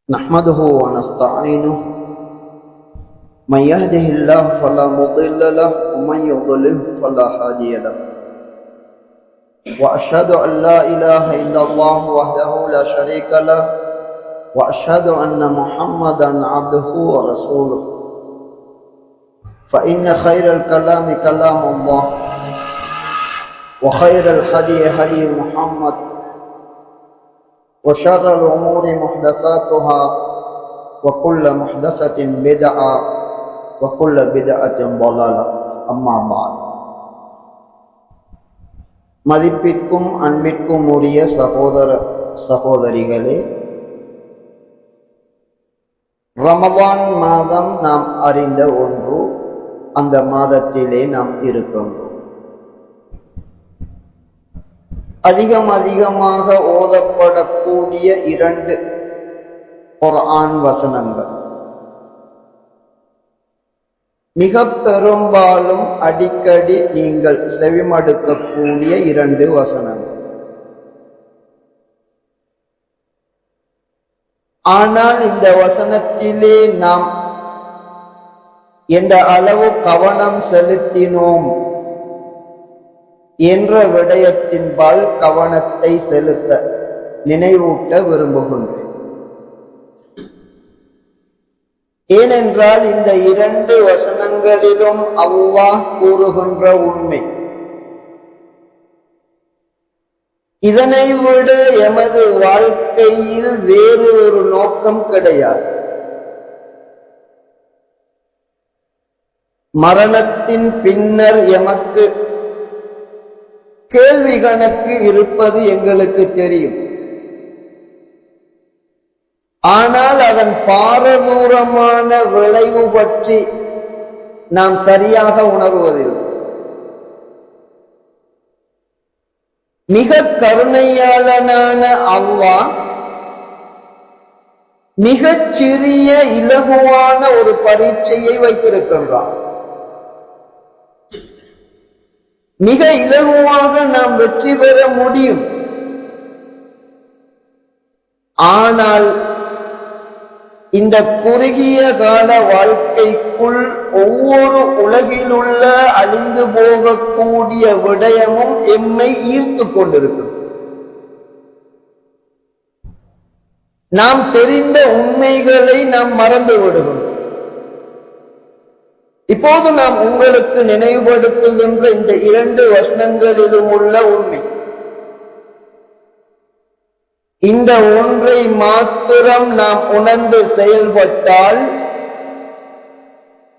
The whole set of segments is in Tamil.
نحمده ونستعينه من يهده الله فلا مضل له ومن يضلل فلا هادي له وأشهد أن لا إله إلا الله وحده لا شريك له وأشهد أن محمدا عبده ورسوله فإن خير الكلام كلام الله وخير الهدي هدي محمد وشر الأمور محدثاتها وكل محدثة بدعة وكل بدعة ضلالة أما بعد மதிப்பிற்கும் அன்பிற்கும் உரிய சகோதர சகோதரிகளே, ரமலான் மாதம் நாம் அறிந்த ஒன்று. அந்த மாதத்திலே நாம் இருக்கின்றோம். அதிகமாக ஓதப்படக்கூடிய 2 குர்ஆன் வசனங்கள், மிக பெரும்பாலும் அடிக்கடி நீங்கள் செவிமடுக்கக்கூடிய 2 வசனங்கள். ஆனால் இந்த வசனத்திலே நாம் எந்த அளவு கவனம் செலுத்தினோம் என்ற விடயத்தின்பால் கவனத்தை செலுத்த நினைவூட்ட விரும்புகின்றேன். ஏனென்றால் இந்த 2 வசனங்களிலும் அல்லாஹ் கூறுகின்ற உண்மை, இதனை விட எமது வாழ்க்கையில் வேறு ஒரு நோக்கம் கிடையாது. மரணத்தின் பின்னர் எமக்கு கேள்வி கணக்கு இருப்பது எங்களுக்கு தெரியும். ஆனால் அதன் பாரதூரமான விளைவு பற்றி நாம் சரியாக உணர்வதில்லை. மிக கருணையாளனான அல்லாஹ் மிகச் சிறிய இலகுவான ஒரு பரீட்சையை வைத்திருக்கின்றான். மிக இலகுவாக நாம் வெற்றி பெற முடியும். ஆனால் இந்த குறுகிய கால வாழ்க்கைக்குள் ஒவ்வொரு உலகிலுள்ள அழிந்து போகக்கூடிய விடயமும் எம்மை ஈர்த்து கொண்டிருக்கும். நாம் தெரிந்த உண்மைகளை நாம் மறந்து விடுகிறோம். இப்போது நாம் உங்களுக்கு நினைவுபடுத்துகின்ற இந்த 2 வசனங்களிலும் உள்ள உண்மை, இந்த ஒன்றை மாத்திரம் நாம் உணர்ந்து செயல்பட்டால்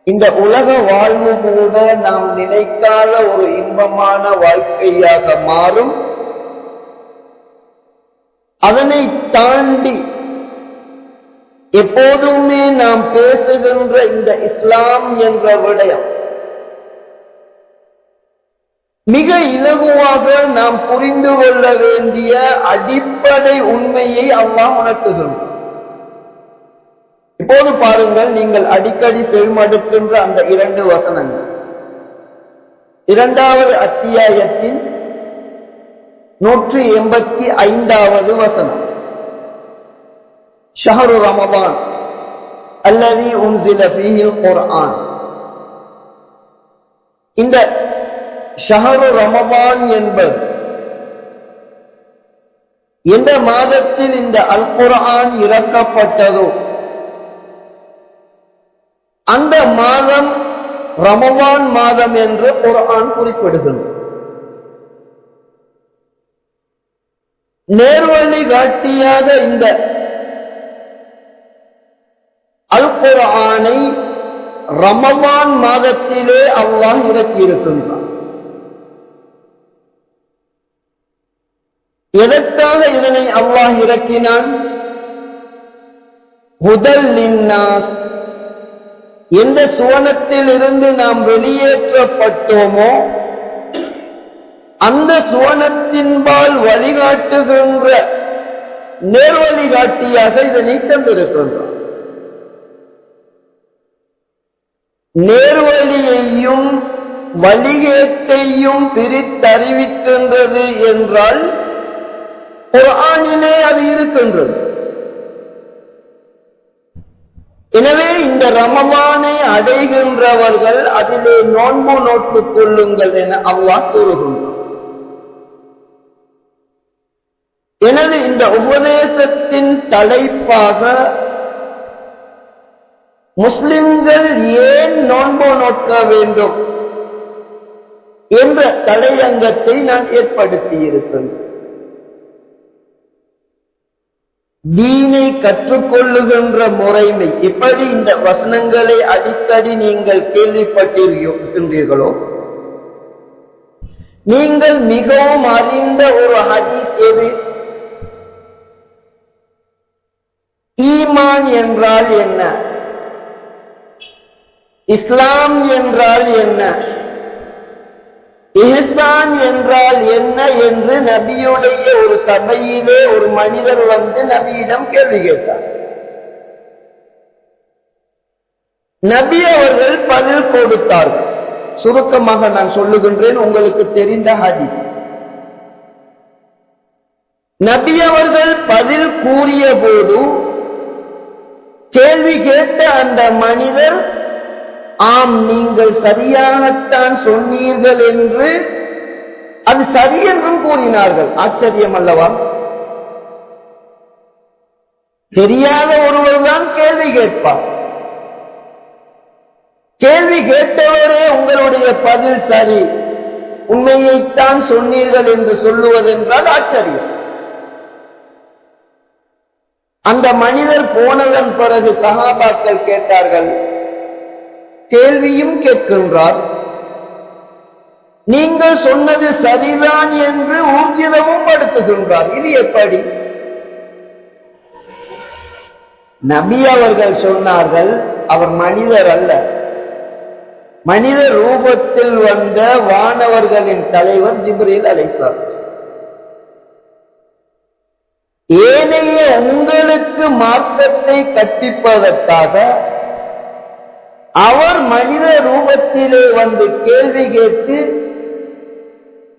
இந்த உலக வாழ்வு கூட நாம் நினைக்காத ஒரு இன்பமான வாழ்க்கையாக மாறும். அதனை தாண்டி எப்போதுமே நாம் பேசுகின்ற இந்த இஸ்லாம் என்ற விடயம் மிக இலகுவாக நாம் புரிந்து கொள்ள வேண்டிய அடிப்படை உண்மையை அல்லாஹ் உணர்த்துகின்றார். இப்போது பாருங்கள், நீங்கள் அடிக்கடி செவிமடுக்கின்ற அந்த 2 வசனங்கள். 2வது அத்தியாயத்தின் 185வது வசனம், ஷஹரு ரமதான் அல்லதி உன்சில ஃபீஹில் குர்ஆன். இந்த ஷஹரு ரமதான் என்பது எந்த மாதத்தில் இந்த அல் குர்ஆன் இறக்கப்பட்டதோ அந்த மாதம் ரமதான் மாதம் என்று குர்ஆன் குறிப்பிடுகிறது. நேர்வழி காட்டியாக இந்த அல் குர்ஆனை ரமதான் மாதத்திலே அல்லாஹ் இறக்கியிருக்கின்றான். எதற்காக இதனை அல்லாஹ் இறக்கினான்? ஹுதல் லின்னாஸ், எந்த சுவனத்தில் இருந்து நாம் வெளியேற்றப்பட்டோமோ அந்த சுவனத்தின்பால் வழிகாட்டுகின்ற நேர்வழிகாட்டியாக இதனை தந்திருக்கின்றான். நேர்வழியையும் வழிகேட்டையும் பிரித்தறிவிக்கின்றது என்றால் குர்ஆனிலே அது இருக்கின்றது. எனவே இந்த ரமலானை அடைகின்றவர்கள் அதிலே நோன்பு நோட்டுக் கொள்ளுங்கள் என அல்லாஹ் கூறுகின்றார். எனது இந்த உபதேசத்தின் தலைப்பாக முஸ்லிம்கள் ஏன் நோன்பு நோக்க வேண்டும் என்ற தலையங்கத்தை நான் ஏற்படுத்தியிருக்கின்றேன். தீனை கற்றுக்கொள்ளுகின்ற முறைமை எப்படி இந்த வசனங்களை அடிக்கடி நீங்கள் கேள்விப்பட்டிருக்கின்றீர்களோ, நீங்கள் மிகவும் அறிந்த ஒரு ஹதீஸ் எது? ஈமான் என்றால் என்ன, இஸ்லாம் என்றால் என்ன, இஹ்சான் என்றால் என்ன என்று நபியுடைய ஒரு சபையிலே ஒரு மனிதர் வந்து நபியிடம் கேள்வி கேட்டார். நபி அவர்கள் பதில் கொடுத்தார்கள். சுருக்கமாக நான் சொல்லுகின்றேன், உங்களுக்கு தெரிந்த ஹதீஸ். நபி அவர்கள் பதில் கூறிய போது கேள்வி கேட்ட அந்த மனிதர், ஆம் நீங்கள் சரியாகத்தான் சொன்னீர்கள் என்று, அது சரி என்றும் கூறினார்கள். ஆச்சரியம் அல்லவா? தெரியாத ஒருவர் தான் கேள்வி கேட்பார். கேள்வி கேட்டவரே உங்களுடைய பதில் சரி, உண்மையைத்தான் சொன்னீர்கள் என்று சொல்லுவதென்றால் ஆச்சரியம். அந்த மனிதர் போனதன் பிறகு சஹாபாக்கள் கேட்டார்கள், கேள்வியும் கேட்கின்றார், நீங்கள் சொன்னது சரிதான் என்று ஊர்ஜிதமும் படுத்துகின்றார், இது எப்படி? நபி அவர்கள் சொன்னார்கள், அவர் மனிதர் அல்ல, மனித ரூபத்தில் வந்த வானவர்களின் தலைவர் ஜிப்ரீல் அலைஹிஸ்ஸலாம். ஏனைய உங்களுக்கு மார்க்கத்தை கற்பிப்பதற்காக அவர் மனித ரூபத்திலே வந்து கேள்வி கேட்டு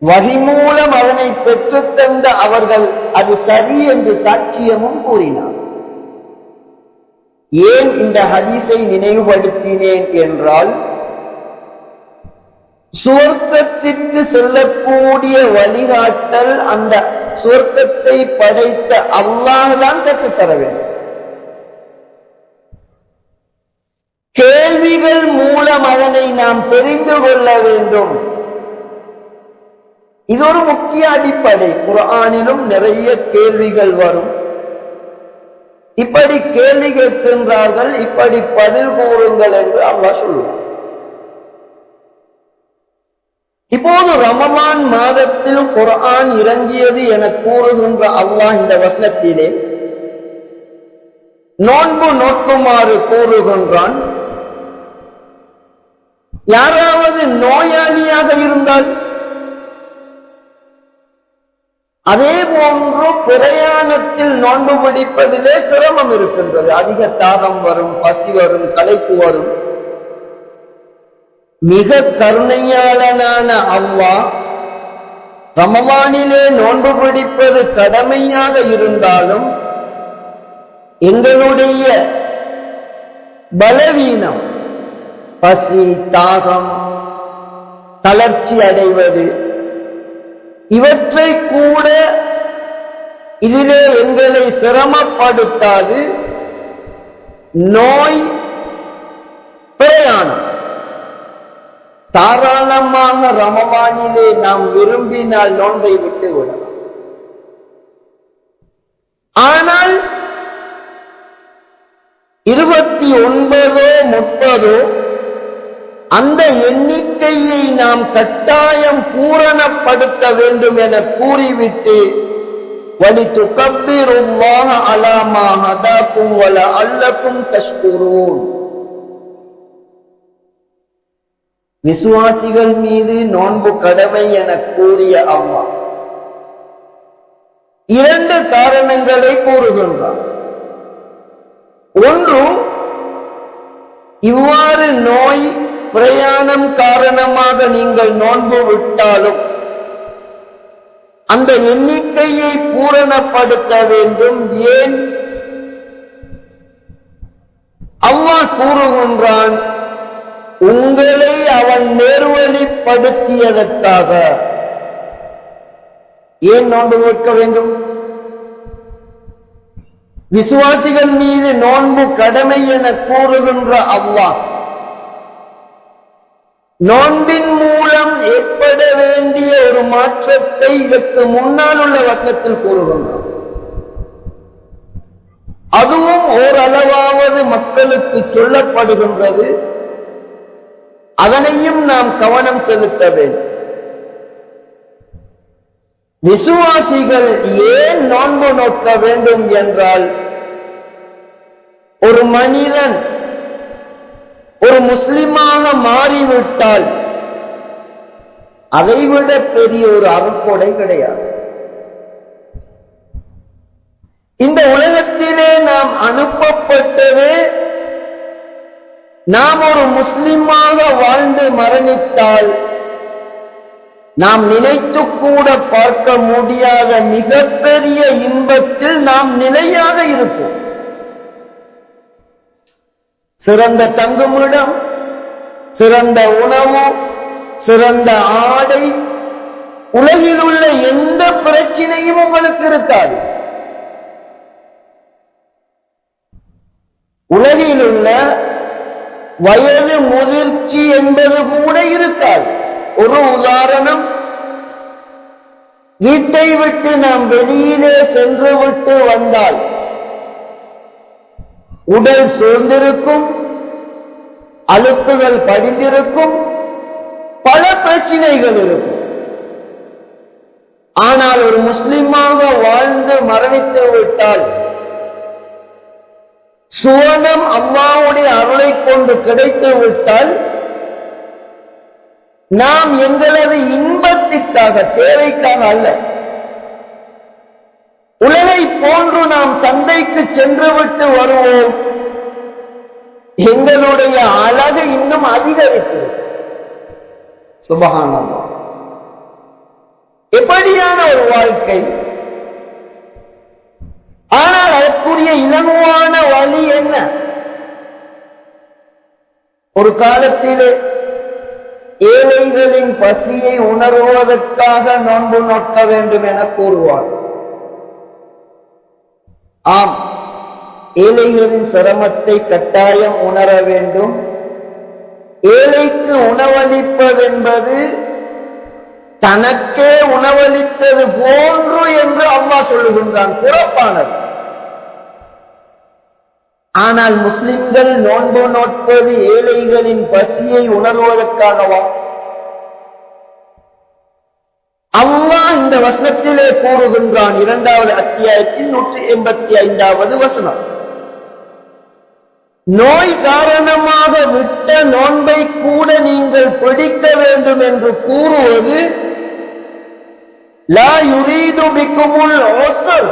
வஹி மூலம் அதனை பெற்றுத்தந்த அவர்கள் அது சரி என்று சாட்சியமும் கூறினார். ஏன் இந்த ஹதீஸை நினைவுபடுத்தினேன் என்றால், சுவர்க்கத்திற்கு செல்லக்கூடிய வழிகாட்டல் அந்த சுவர்க்கத்தை படைத்த அல்லாஹ் தான் கற்றுத்தர வேண்டும். கேள்விகள் மூலம் அதனை நாம் தெரிந்து கொள்ள வேண்டும். இது ஒரு முக்கிய அடிப்படை. குர்ஆனிலும் நிறைய கேள்விகள் வரும். இப்படி கேள்வி கேட்கின்றார்கள், இப்படி பதில் கூறுங்கள் என்று அல்லாஹ் சொல்லுவார். இப்போது ரமலான் மாதத்தில் குர்ஆன் இறங்கியது என கூறுகின்ற அல்லாஹ் இந்த வசனத்திலே நோன்பு நோக்குமாறு கூறுகின்றான். யாராவது நோயாளியாக இருந்தால், அதே போன்று பிரயாணத்தில் நோன்பு பிடிப்பதிலே சிரமம் இருக்கின்றது. அதிக தாகம் வரும், பசி வரும், களைப்பு வரும். மிக கருணையாளனான அல்லாஹ் ரமலானிலே நோன்பு பிடிப்பது கடமையாக இருந்தாலும் எங்களுடைய பலவீனம், பசி, தாகம், தளர்ச்சி அடைவது, இவற்றை கூட இதிலே எங்களை சிரமப்படுத்தாது. நோய், பிரயாணம், தாராளமாக ரமலானிலே நாம் விரும்பினால் நோன்பை விட்டு விடலாம். ஆனால் 29 30 அந்த எண்ணிக்கையை நாம் கட்டாயம் பூரணப்படுத்த வேண்டும் என கூறிவிட்டு, வலிதுகப்பிருல்லாஹ அலா மா ஹதாக்கும் வலஅல்லக்கும் தஷ்குரூன், விசுவாசிகள் மீது நோன்பு கடமை என கூறிய அல்லாஹ் 2 காரணங்களை கூறுகின்றார். ஒன்று, இவ்வாறு நோய், பிரயாணம் காரணமாக நீங்கள் நோன்பு விட்டாலும் அந்த எண்ணிக்கையை பூரணப்படுத்த வேண்டும். ஏன்? அல்லாஹ் கூறுகின்றான், உங்களை அவன் நேர்வழிப்படுத்தியதற்காக ஏன் நோன்பு நோக்க வேண்டும்? விசுவாசிகள் மீது நோன்பு கடமை என கூறுகின்ற அல்லாஹ் நோன்பின் மூலம் ஏற்பட வேண்டிய ஒரு மாற்றத்தை இதற்கு முன்னால் உள்ள வசனத்தில் கூறுகின்றார். அதுவும் ஓரளவாவது மக்களுக்கு சொல்லப்படுகின்றது. அதனையும் நாம் கவனம் செலுத்த வேண்டும். விசுவாசிகள் ஏன் நோன்பு நோக்க வேண்டும் என்றால், ஒரு மனிதன் ஒரு முஸ்லிமாக மாறிவிட்டால் அதைவிட பெரிய ஒரு அருட்கொடை கிடையாது. இந்த உலகத்திலே நாம் அனுப்பப்பட்டது நாம் ஒரு முஸ்லிமாக வாழ்ந்து மரணித்தால் நாம் நினைத்து கூட பார்க்க முடியாத மிகப்பெரிய இன்பத்தில் நாம் நிலையாக இருப்போம். சிறந்த தங்குமிடம், சிறந்த உணவு, சிறந்த ஆடை, உலகில் உள்ள எந்த பிரச்சனையும் உங்களுக்கு இருக்காது. உலகில் உள்ள வயது முதிர்ச்சி என்பது கூட இருக்காது. ஒரு உதாரணம், வீட்டை விட்டு நாம் வெளியிலே சென்று விட்டு வந்தால் உடல் சோர்ந்திருக்கும், அழுக்குகள் படிந்திருக்கும், பல பிரச்சனைகள் இருக்கும். ஆனால் ஒரு முஸ்லிமாக வாழ்ந்து மரணித்து விட்டால் சுவனம் அல்லாஹ்வுடைய அருளை கொண்டு கிடைத்து விட்டால் நாம் எங்களது இன்பத்திற்காக, தேவைக்காக அல்ல, உலகை போன்று நாம் சந்தைக்கு சென்று விட்டு வருவோம், எங்களுடைய அழகு இன்னும் அதிகரித்து. சுபஹானல்லாஹ், எப்படியான ஒரு வாழ்க்கை! ஆனால் அதற்குரிய இலகுவான வழி என்ன? ஒரு காலத்திலே ஏழைகளின் பசியை உணர்வதற்காக நோன்பு நோக்க வேண்டும் என கூறுவார். ஆம், ஏழைகளின் சிரமத்தை கட்டாயம் உணர வேண்டும். ஏழைக்கு உணவளிப்பதென்பது தனக்கே உணவளித்தது போன்று என்று அல்லாஹ் சொல்லுகின்றான். சிறப்பானது. ஆனால் முஸ்லிம்கள் நோன்பு நோட்பது ஏழைகளின் பசியை உணர்வதற்காகவா? அல்லாஹ் இந்த வசனத்திலே கூறுகின்றான், 2வது அத்தியாயத்தின் 185வது வசனம், நோய் காரணமாக விட்ட நோன்பை கூட நீங்கள் பிடிக்க வேண்டும் என்று கூறுவது லா யுரீது பிக்குமுல் உஸ்ர்,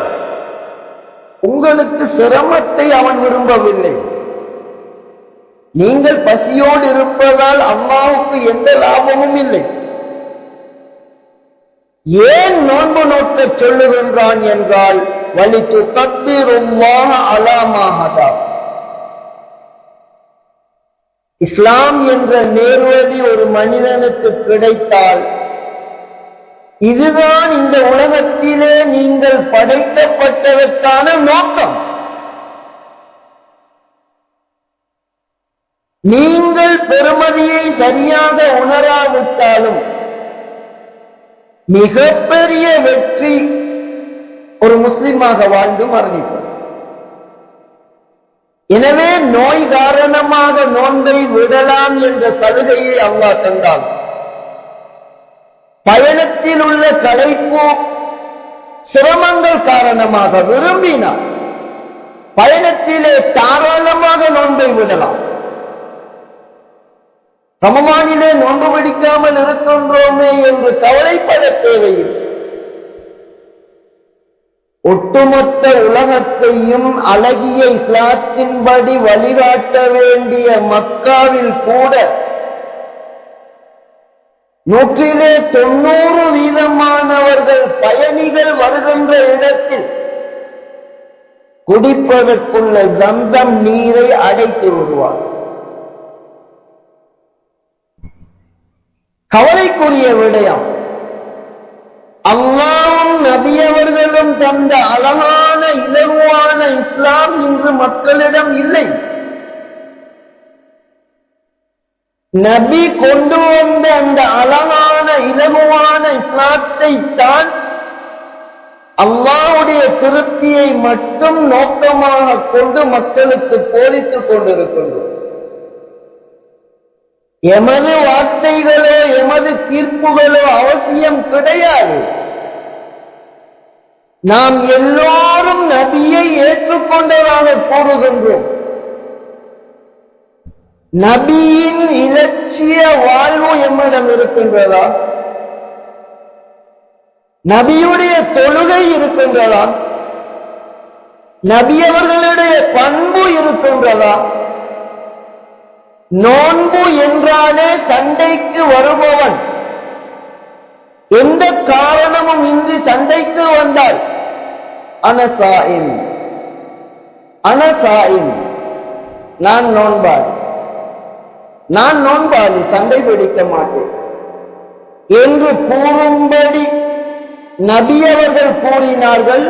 உங்களுக்கு சிரமத்தை அவன் விரும்பவில்லை. நீங்கள் பசியோடு இருப்பதால் அல்லாஹ்வுக்கு எந்த லாபமும் இல்லை. ஏன் நோன்பு நோக்க சொல்லுகின்றான் என்றால், வலித்து தக்பீருல்லாஹ அலா மா ஹதா, இஸ்லாம் என்ற நேர்வழி ஒரு மனிதனுக்கு கிடைத்தால் இதுதான் இந்த உலகத்திலே நீங்கள் படைக்கப்பட்டதற்கான நோக்கம். நீங்கள் பெருமதியை சரியாக உணராவிட்டாலும் மிகப்பெரிய வெற்றி ஒரு முஸ்லிமாக வாழ்ந்து மரணிப்பது. எனவே நோய் காரணமாக நோன்பை விடலாம் என்ற சலுகையை அல்லாஹ் தந்தால், பயணத்தில் உள்ள களைப்பு சிரமங்கள் காரணமாக விரும்பினார் பயணத்திலே தாராளமாக நோன்பை விடலாம். ரமலானிலே நோன்பு பிடிக்காமல் இருக்கின்றோமே என்று கவலைப்பட தேவையில்லை. ஒட்டுமொத்த உலகத்தையும் அழகிய இஸ்லாத்தின்படி வழிகாட்ட வேண்டிய மக்காவில் கூட 190% பயணிகள் வருகின்ற இடத்தில் குடிப்பதற்குள்ள ஜம்சம் நீரை அடைத்து விடுவார். கவலைக்குரிய விடயம், அல்லாஹ்வும் நபி அவர்களும் தந்த அழகான இலகுவான இஸ்லாம் இன்று மக்களிடம் இல்லை. நபி கொண்டு வந்த அந்த அழகான இலகுவான இஸ்லாத்தை தான் அல்லாஹ்வுடைய திருப்தியை மட்டும் நோக்கமாக கொண்டு மக்களுக்கு போதித்துக் கொண்டிருக்கின்றோம். எமது வார்த்தைகளோ எமது தீர்ப்புகளோ அவசியம் கிடையாது. நாம் எல்லோரும் நபியை ஏற்றுக்கொண்டதாக கூறுகின்றோம். நபியின் இலட்சிய வாழ்வு எம்மிடம் இருக்கின்றதா? நபியுடைய தொழுகை இருக்கின்றதா? நபி அவர்களுடைய பண்பு இருக்கின்றதா? நோன்பு என்றாலே சண்டைக்கு வருபவன் எந்த காரணமும் இன்றி சண்டைக்கு வந்தால் அனசாயின் நான் நோன்பாளி சண்டை பிடிக்க மாட்டேன் என்று கூறும்படி நபி அவர்கள் கூறினார்கள்.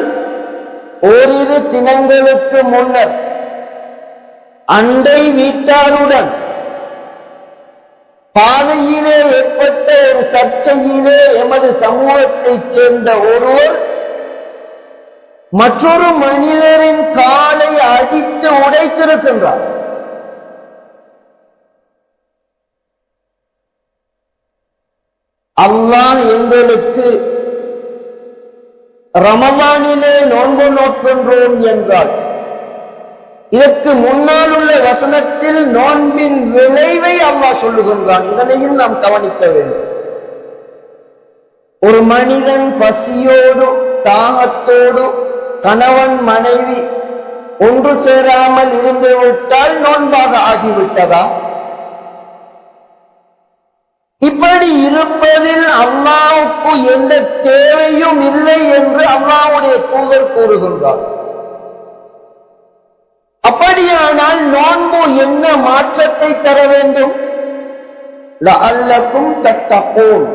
ஓரிரு தினங்களுக்கு முன்னர் அண்டை வீட்டாருடன் பாதையிலே ஏற்பட்ட ஒரு சர்ச்சையிலே எமது சமூகத்தைச் சேர்ந்த ஒருவர் மற்றொரு மனிதரின் காலை அடித்து உடைத்திருக்கின்றார். அல்லாஹ் எங்களுக்கு ரமலானிலே நோன்பு நோக்கின்றோம் என்றால் இதற்கு முன்னால் உள்ள வசனத்தில் நோன்பின் விளைவை அல்லாஹ் சொல்லுகின்றான். இதனையும் நாம் கவனிக்க வேண்டும். ஒரு மனிதன் பசியோடு தாகத்தோடு கணவன் மனைவி ஒன்று சேராமல் இருந்து விட்டால் நோன்பாக ஆகிவிட்டதா? இப்படி இருப்பதில் அல்லாஹ்வுக்கு எந்த தேவையும் இல்லை என்று அல்லாஹ்வுடைய தூதர் கூறுகின்றார். அப்படியானால் நோன்பு என்ன மாற்றத்தை தர வேண்டும்? லஅல்லக்கும் தத்தகூன்,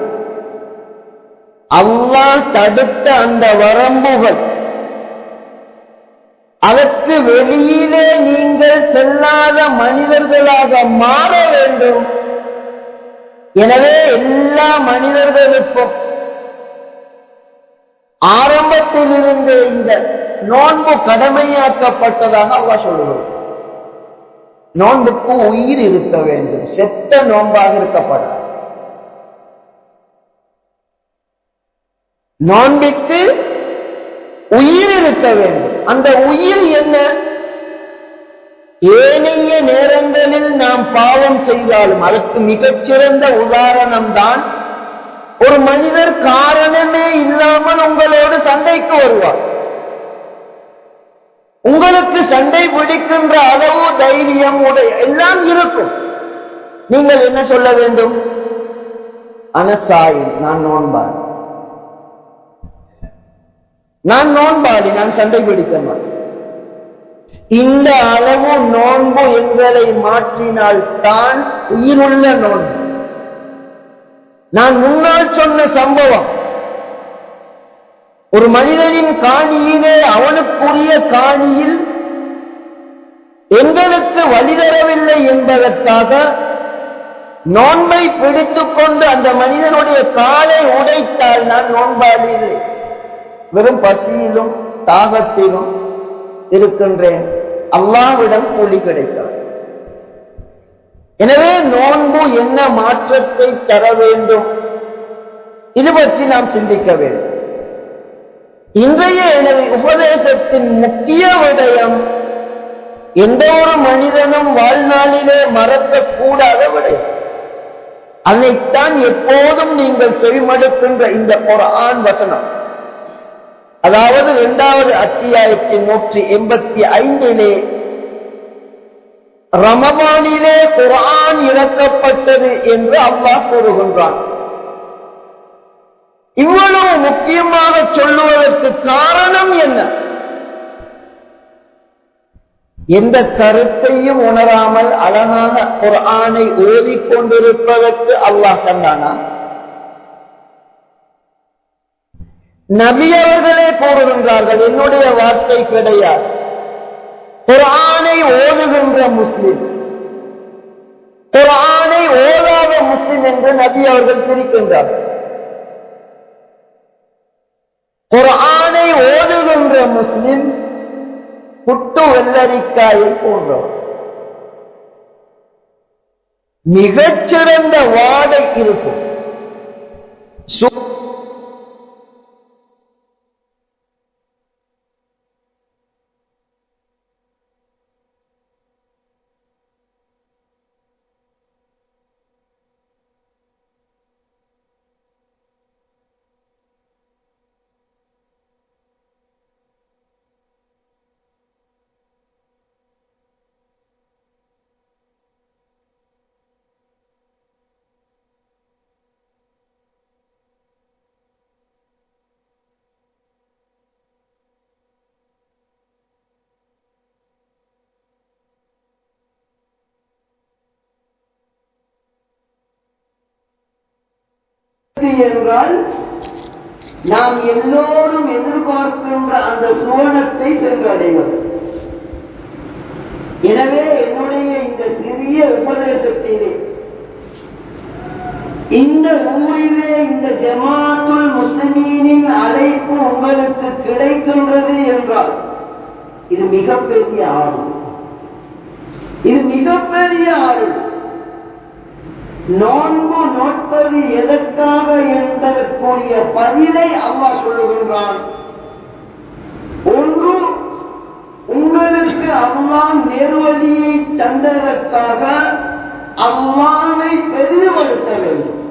அல்லாஹ் தடுத்த அந்த வரம்புகள், அதற்கு வெளியிலே நீங்கள் செல்லாத மனிதர்களாக மாற வேண்டும். எனவே எல்லா மனிதர்களுக்கும் ஆரம்பத்தில் இருந்து இந்த நோன்பு கடமையாக்கப்பட்டதாக அல்லாஹ் சொல்லுவது. நோன்புக்கு உயிர் இருக்க வேண்டும், செத்த நோன்பாக இருக்கப்படாது. நோன்பிற்கு உயிர் இருக்க வேண்டும். அந்த உயிர் என்ன? ஏனைய நேரங்களில் நாம் பாவம் செய்தாலும் அதற்கு மிகச்சிறந்த உதாரணம் தான் ஒரு மனிதர் காரணமே இல்லாமல் உங்களோடு சண்டைக்கு வருவார். உங்களுக்கு சண்டை பிடிக்கின்ற அளவு தைரியம் எல்லாம் இருக்கும். நீங்கள் என்ன சொல்ல வேண்டும்? அனசாயின், நான் நோன்பாளி, நான் சண்டை பிடிக்க மாட்டேன். இந்த அளவு நோன்பு எங்களை மாற்றினால் தான் உயிருள்ள நோன்பு. நான் முன்னால் சொன்ன சம்பவம், ஒரு மனிதனின் காணியிலே அவனுக்குரிய காணியில் எங்களுக்கு வழிதரவில்லை என்பதற்காக நோன்பை பிடித்துக் கொண்டு அந்த மனிதனுடைய காலை உடைத்தால் நான் நோன்பாளி இல்லை, வெறும் பசியிலும் தாகத்திலும் இருக்கின்றேன், அல்லாஹ்விடம் கூலி கிடைக்கும். எனவே நோன்பு என்ன மாற்றத்தை தர வேண்டும், இது பற்றி நாம் சிந்திக்க வேண்டும். இன்றைய எனது உபதேசத்தின் முக்கிய விடயம் எந்த ஒரு மனிதனும் வாழ்நாளிலே மறக்கக்கூடாத விடயம். அதைத்தான் எப்போதும் நீங்கள் செவிமடுக்கின்ற இந்த குர்ஆன் வசனம், அதாவது 2வது அத்தியாயத்தின் 185 ரமபானிலே குர்ஆன் இறக்கப்பட்டது என்று அல்லாஹ் கூறுகின்றான். இவ்வளவு முக்கியமாக சொல்லுவதற்கு காரணம் என்ன? எந்த கருத்தையும் உணராமல் அழகாக குர்ஆனை ஓதிக்கொண்டிருப்பதற்கு அல்லாஹ் தந்தானா? நபி அவர்களே கூறுகின்றார்கள், என்னுடைய வார்த்தை கிடையாது. குர்ஆனை ஓதுகின்ற முஸ்லிம், குர்ஆனை ஓதாத முஸ்லிம் என்று நபி அவர்கள் பிரிக்கின்றார்கள். குர்ஆனை ஓதுகின்ற முஸ்லிம் புட்டு வெள்ளரிக்காயை போன்றவர். மிகச்சிறந்த வாடை இருக்கும். என்றால் நாம் எல்லோரும் எதிர்பார்க்கின்ற அந்த சுவனத்தை சென்றடைவது. எனவே என்னுடைய இந்த சிறிய உபதேசத்திலே, இந்த ஊரிலே இந்த ஜமாத்துல் முஸ்லிமீனின் அழைப்பு உங்களுக்கு கிடைக்கின்றது என்றால் இது மிகப்பெரிய ஆர்வம், இது மிகப்பெரிய ஆர்வம். நோன்பு நோட்பது எதற்காக என்பதற்குரிய பதிலை அல்லாஹ் சொல்லுகின்றான். ஒன்று, உங்களுக்கு அல்லாஹ் நேர்வழியை தந்ததற்காக அல்லாஹ்வை பெரிதுபடுத்த வேண்டும்.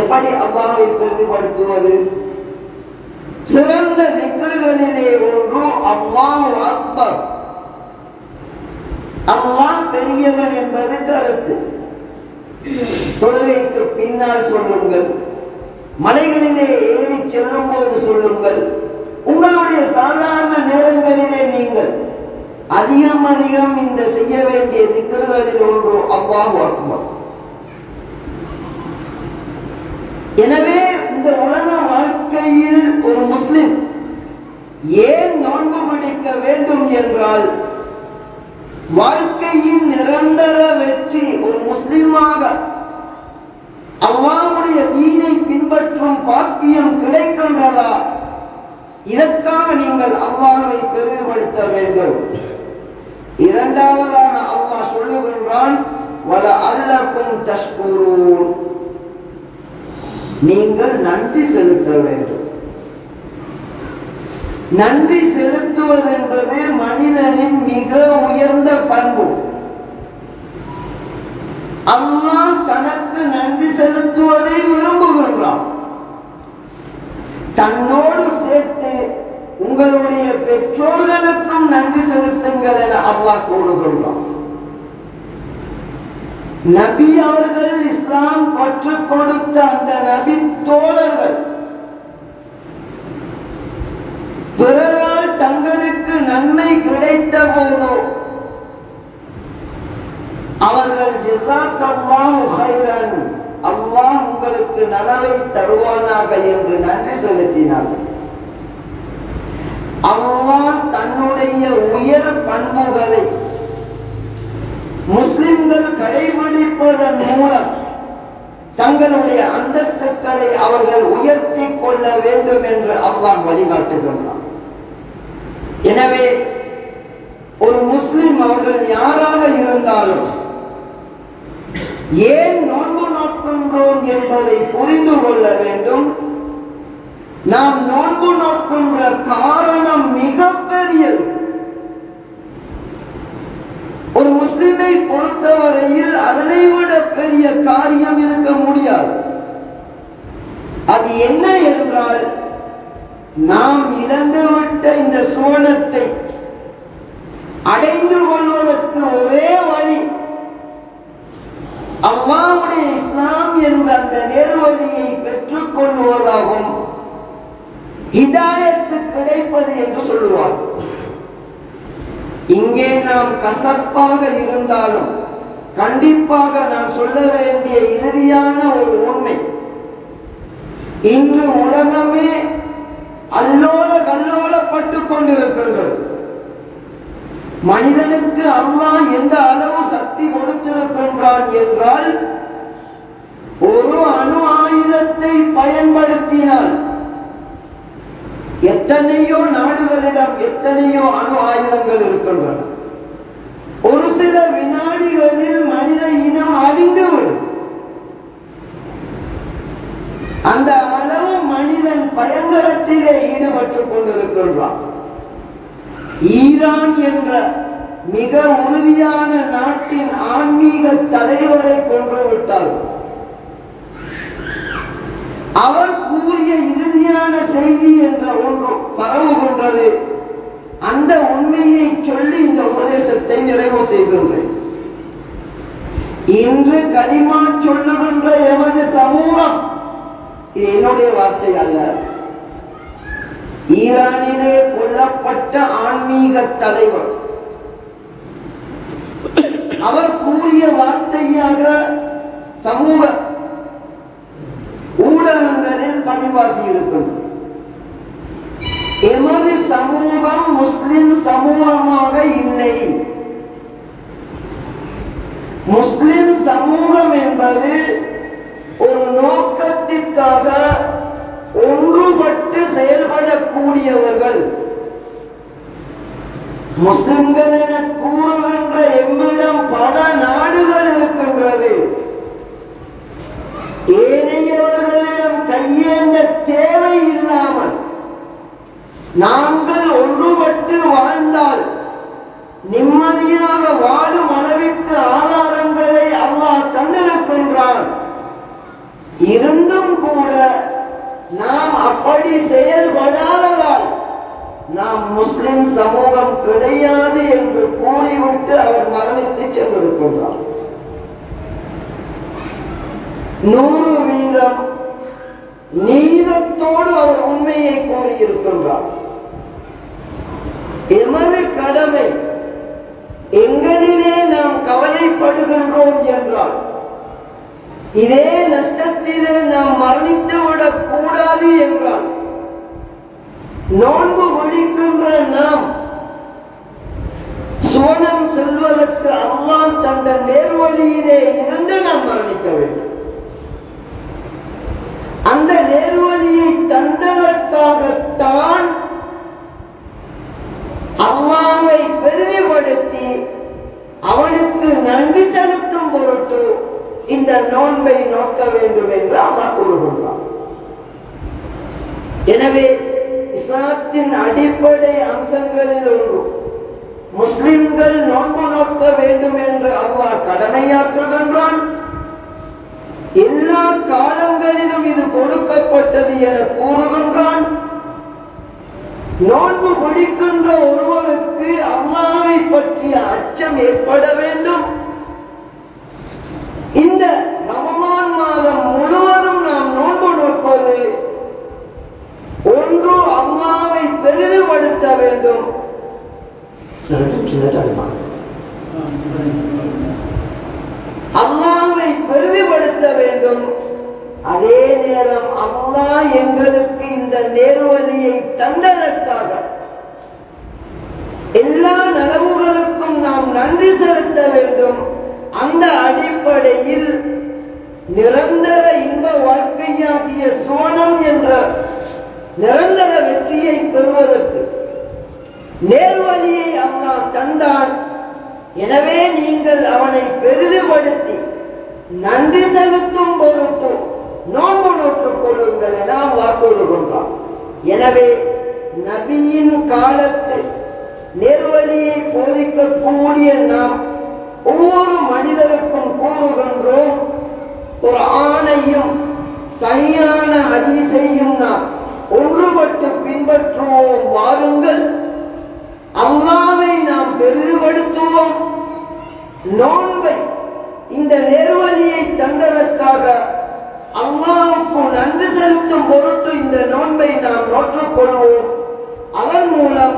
எப்படி அல்லாஹ்வை பெரிதுபடுத்துவது? சிறந்த திக்ர்களிலே ஒன்று அல்லாஹு அக்பர், அல்லாஹ் பெரியவன் என்பது கருத்து. தொழுகைக்கு பின்னால் சொல்லுங்கள், மலைகளிலே ஏறி செல்லும் போது சொல்லுங்கள், உங்களுடைய சாதாரண நேரங்களிலே நீங்கள் அதிகம் இந்த செய்ய வேண்டிய திக்ர்களில் ஒன்று அல்லாஹு அக்பர். எனவே இந்த உலக வாழ்க்கையில் ஒரு முஸ்லிம் ஏன் நோன்பு பிடிக்க வேண்டும் என்றால், வாழ்க்கையின் நிரந்தர வெற்றி ஒரு முஸ்லிமாக அல்லாஹ்வுடைய தீனை பின்பற்றும் பாக்கியம் கிடைக்கின்றதா? இதற்காக நீங்கள் அல்லாஹ்வை பெரிதுபடுத்த வேண்டும். இரண்டாவதான அல்லாஹ் சொல்லுகின்றான், வலஅல்லக்கும் தஷ்குரூன், நீங்கள் நன்றி செலுத்த வேண்டும். நன்றி செலுத்துவது என்பது மனிதனின் மிக உயர்ந்த பண்பு. அல்லாஹ் தனக்கு நன்றி செலுத்துவதை விரும்புகின்றான். தன்னோடு சேர்த்து உங்களுடைய பெற்றோர்களுக்கும் நன்றி செலுத்துங்கள் என அல்லாஹ் கூறுகின்றான். நபி அவர்கள் இஸ்லாம் கற்றுக் கொடுத்த அந்த நபி தோழர்கள் பிறரால் தங்களுக்கு நன்மை கிடைத்த போதோ அவர்கள் ஜஸாக்கல்லாஹு கைரன், அல்லாஹ் உங்களுக்கு நலவை தருவானாக என்று நன்றி செலுத்தினார்கள். அல்லாஹ் தன்னுடைய உயர் பண்புகளை முஸ்லிம்கள் கடைபிடிப்பதன் மூலம் தங்களுடைய அந்தஸ்துக்களை அவர்கள் உயர்த்தி கொள்ள வேண்டும் என்று அல்லாஹ் வழிகாட்டுகின்றார். எனவே ஒரு முஸ்லிம் அவர்கள் யாராக இருந்தாலும் ஏன் நோன்பு நோக்கின்றோம் என்பதை புரிந்து கொள்ள வேண்டும். நாம் நோன்பு நோக்கின்ற காரணம் மிகப்பெரியது. ஒரு முஸ்லிமை பொறுத்தவரையில் அதனை விட பெரிய காரியம் இருக்க முடியாது. அது என்ன என்றால், நாம் இழந்துவிட்ட இந்த சுவனத்தை அடைந்து கொள்வதற்கு ஒரே வழி அல்லாஹ்வுடைய இஸ்லாம் என்ற அந்த நேர்வழியை பெற்றுக் கொள்வதாகும். ஹிதாயத்து கிடைப்பது என்று சொல்லுவார். இங்கே நாம் கசப்பாக இருந்தாலும் கண்டிப்பாக நான் சொல்ல வேண்டிய இறுதியான ஒரு உண்மை, இன்று உலகமே அல்லோல கல்லோலப்பட்டுக் கொண்டிருக்கின்றது. மனிதனுக்கு அல்லாஹ் எந்த அளவு சக்தி கொடுத்திருக்கின்றான் என்றால், ஒரு அணு ஆயுதத்தை பயன்படுத்தினால் எத்தனையோ நாடுகளிடம் எத்தனையோ அணு ஆயுதங்கள் இருக்கின்றன. ஒரு சில வினாடிகளில் மனித இனம் அழிந்துவிடும். அந்த அளவு மனிதன் பயங்கரத்திலே ஈடுபட்டுக் கொண்டிருக்கின்றான். ஈரான் என்ற மிக உறுதியான நாட்டின் ஆன்மீக தலைவரை கொன்றுவிட்டார். அவர் கூறிய இறுதியான செய்தி என்ற ஒன்று பரவுகின்றது. அந்த உண்மையை சொல்லி இந்த உபதேசத்தை நிறைவு செய்கின்றேன். இன்று கலிமா சொல்லுகின்ற எமது சமூகம், இது என்னுடைய வார்த்தை அல்ல, ஈரானிலே கொல்லப்பட்ட ஆன்மீக தலைவர் அவர் கூறிய வார்த்தையாக சமூக ஊடகங்களில் பதிவாகி இருக்கும். எமது சமூகம் முஸ்லிம் சமூகமாக இல்லை. முஸ்லிம் சமூகம் என்பது ஒரு நோக்கத்திற்காக ஒன்றுபட்டு செயல்படக்கூடியவர்கள். முஸ்லிம்கள் என கூறுகின்ற எம்மிடம் பல நாடுகள் இருக்கின்றது. ஏனையவர்களிடம் கையேந்த தேவை இல்லாமல் நாங்கள் ஒன்றுபட்டு வாழ்ந்தால் நிம்மதியாக வாழும் அளவிற்கு ஆதாரங்களை அல்லாஹ் தந்திருக்கின்றான். இருந்தும் கூட நாம் அப்படி செயல்படாததால் நாம் முஸ்லிம் சமூகம் கிடையாது என்று கூறிவிட்டு அவர் மரணித்து சென்றிருக்கின்றார். 100% நீதத்தோடு அவர் உண்மையை கூறியிருக்கின்றார். எமது கடமை எங்களிலே நாம் கவலைப்படுகின்றோம் என்றால் இதே நஷ்டத்திலே நாம் மரணித்துவிடக் கூடாது என்றால் நோன்பு முடிக்கின்ற நாம் சுவனம் செல்வதற்கு அல்லாஹ் தந்த நேர்வழியிலே இருந்து நாம் மரணிக்க வேண்டும். அந்த நேர்வழியை தந்ததற்காகத்தான் அல்லாஹ்வை பெருமைப்படுத்தி அவனுக்கு நன்றி செலுத்தும் பொருட்டு இந்த நோன்பை நோக்க வேண்டும் என்று அல்லாஹ் கூறுகின்றார். எனவே இஸ்லாத்தின் அடிப்படை அம்சங்களில் ஒன்று முஸ்லிம்கள் நோன்பு நோக்க வேண்டும் என்று அல்லாஹ் கடமையாக்குகின்றான். எல்லா காலங்களிலும் இது கொடுக்கப்பட்டது என கூறுகின்றான். நோன்பு முடிக்கின்ற ஒருவருக்கு அல்லாஹ்வை பற்றிய அச்சம் ஏற்பட வேண்டும். இந்த ரமலான் மாதம் முழுவதும் நாம் நோன்பு நோற்பது ஒன்று அல்லாஹ்வை பெரிதுபடுத்த வேண்டும். அல்லாஹ்வை பெரிதுபடுத்த வேண்டும். அதே நேரம் அல்லாஹ் எங்களுக்கு இந்த நேர்வழியை தந்ததற்காக எல்லா நலவுகளுக்கும் நாம் நன்றி செலுத்த வேண்டும். அந்த அடிப்படையில் நிரந்தர இன்ப வாழ்க்கையாகிய சுவனம் என்ற நிரந்தர வெற்றியை பெறுவதற்கு நேர்வழியை அல்லாஹ் தந்தான். எனவே நீங்கள் அவனை பெரிதுபடுத்தி நன்றி செலுத்தும் பொருட்டு நோன்பு நோற்றுக் கொள்ளுங்கள் என வாக்குறுதி கொண்டான். எனவே நபியின் காலத்தில் நேர்வழியை போதிக்கக்கூடிய நாம் ஒவ்வொரு மனிதருக்கும் கூறுகின்றோம், ஒரு ஆணையும் சரியான ஹதீஸையும் நாம் ஒன்றுபட்டு பின்பற்றுவோம். வாருங்கள், அல்லாஹ்வை நாம் பெரிதுபடுத்துவோம். நோன்பை இந்த நேர்வழியை தந்ததற்காக அல்லாஹ்வுக்கு நன்றி செலுத்தும் பொருட்டு இந்த நோன்பை நாம் நோற்றுக் கொள்வோம். அதன் மூலம்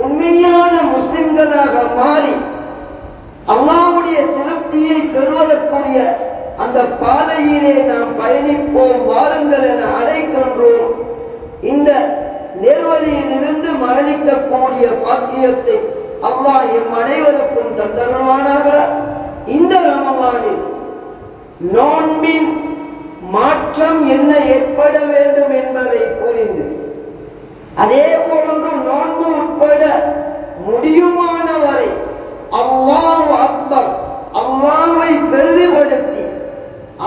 உண்மையான முஸ்லிம்களாக மாறி அல்லாஹ்வுடைய திருப்தியை பெறுவதற்குரிய அந்த பாதையிலே நாம் பயணிப்போம், வாருங்கள் என அழைக்கின்றோம். இந்த நேர்வழியிலிருந்து மரணிக்கக்கூடிய பாக்கியத்தை அல்லாஹ் எம் அனைவருக்கும் தந்தருவானாக. இந்த ரமலானில் நோன்பின் மாற்றம் என்ன ஏற்பட வேண்டும் என்பதை புரிந்து, அதே போன்று நோன்பு உட்பட முடியுமானவரை அல்லாஹு அக்பர், அல்லாஹ்வை பெரிதுபடுத்தி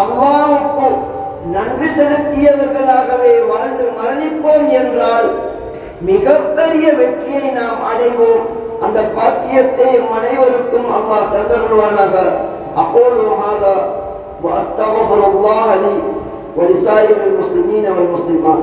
அல்லாஹ்வுக்கு நன்றி செலுத்தியவர்களாகவே வாழ்ந்து மரணிப்போம் என்றால் மிகப்பெரிய வெற்றியை நாம் அடைவோம். அந்த பாக்கியத்தை அனைவருக்கும் அல்லாஹ் தந்தருவானாக. அப்போது وأستغفر الله لي ولسائر المسلمين والمسلمات.